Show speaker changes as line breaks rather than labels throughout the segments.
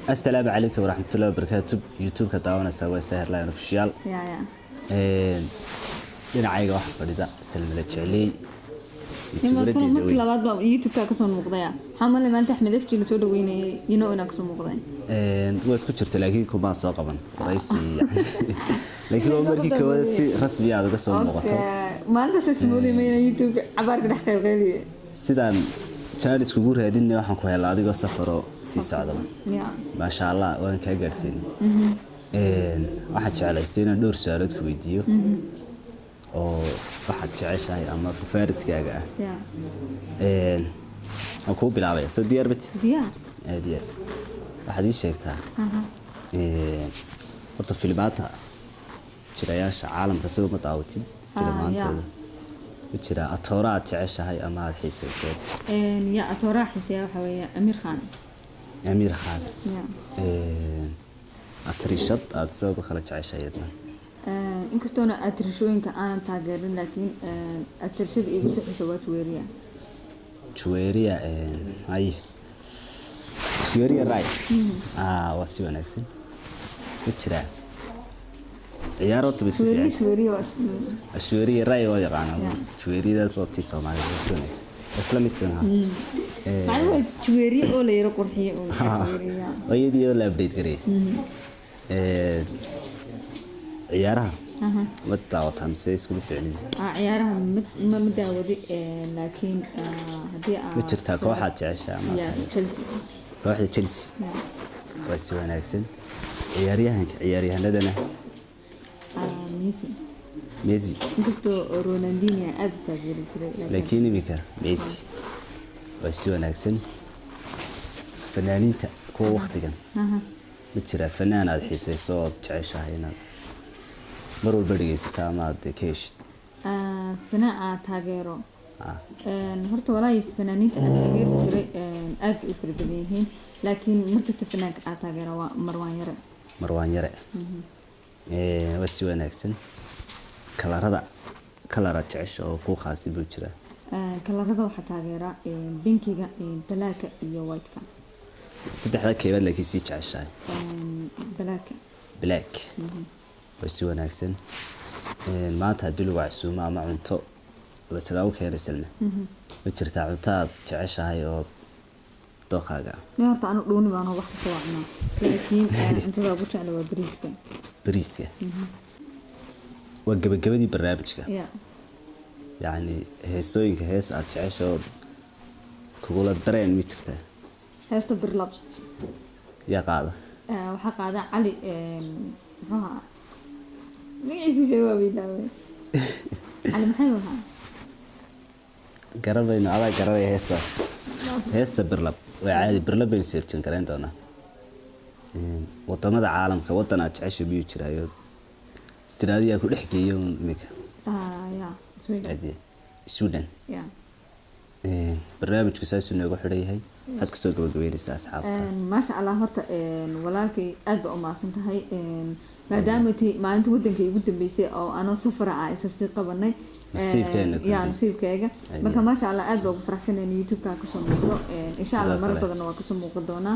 السلام عليكم ورحمة الله وبركاته. يوتيوب كداوانا سوى سهر لاين اوفيشال. dhinacayga wax fadhida Salma Jacli
YouTuberadii markii labaad baa YouTube-ka ka soo muuqday. Maxamed maanta Axmed Afji la soo dhaweynayay inuu ka soo muuqday.
Waad ku jirtay laakiin kuma soo qaban waraysi laakiin markii kooda si rasmi ah uga soo muuqato
maanta sismoodii meena YouTube cabaarka dhex qaybqaybiyay
sidaan channel isku raadinay waxaan ku helay adigoo safaro si socda ma sha Allah waan ka gaarsiinay waxaan jeclaystay inaan dhowr su'aalood ku weydiiyo oo waxaad jeceshahay ama fafaaridkaaga aan ku bilaabay soo diyaar bad diyaar waxaad ii sheegtaa horta filmaanta jirayaasha caalamka soo ma daawatid filmaantooda jira atooraad jeceshahay ama aad xiisayso
ya atooraa xiisaya waxa weeye Amir Khan atrishad aad sidoo kale jeceshahay inkastoo atrishooyinka aan taageerin laakiin atrishada igu sixisa waa
Juweeriya ay Juweeriya right waa si wanaagsan jira ciyaaro tubis Juweeriya right oo yaqaan Juweeriyadaas oo tii Soomaaliya soo wanaagsan isla mid kana
macnaheedu Juweeriya oo la yaro qurxiyo oo Juweeriya
ayadii oo la update gareey ciyaaraha ma daawataa mise isku ficilin
ciyaaraha ma daawadi laakiin hadii
ma jirtaa kooxaad jeceshaa ama kooxda Chelsea waa si wanaagsan ciyaaryahanadana Messi
inkastoo Ronaldinho aad taageeri jiray
laakiin imika Messi waa si wanaagsan fanaaniinta kuwa waqtigan ma jira fanaan aad xiisayso oo jeceshahay inaad mar walba dhageysataa ama aad ka heshid
fanaan taageero horta walaahi fanaaniinta aan taageeri jiray aad u farbadan yihiin laakiin markasta fanaanka aad taageero waa Marwan Yare waa si wanaagsan kalara jecesha oo ku khaasi buu jira kalarada waxa taageera pinkiga black iyo white-ka
saddexda keebad laakiin si jeceshahay black waa si wanaagsan maanta hadii lagu casuumo ama cunto la salaaw keenay Salma ma jirtaa cunto aad jeceshahay oo dookaaga
horta anu dhuuni baan wax ka soo wacnaa laakiin cuntada ugu jecel waa bariiska waa gabagabadii barnaamijka yani heesooyinka hees aad jeceshahay kugula dareen ma jirtaa heesta birlab
yaa qaada
waxa qaada Cali maxaa نيجي جوابي داوي على محل
قربنا على قربي هيستا برلب وعادي برلب بنصير كان دونا وطمد عالم كوطن أتعيش بيو جرايو استراليا كل حكيون ميكا
يا
السودان
يا
برنامج كساس إنه يروح هاي هاد كسوق بقبيل أصحاب
ما شاء الله هرت ولكن أدب ما سنت هاي ما دامتي ما أنت ودك يودن بيسي أو أنا صفر عايز قبلني نصيبك marka ma sha Allah aad baa ugu faraxsan in YouTube-ka ka soo muuqdo insha Allah mar badan waa ka soo muuqdo doona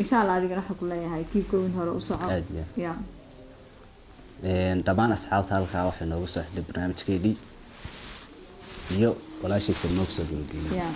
insha Allah adiga waxa ku leeyahay keep going hore u soco
dhamaan asxaabta halka waxa noogu soo xidhay barnaamijkeedii iyo walaashay Salma soo gudbiyay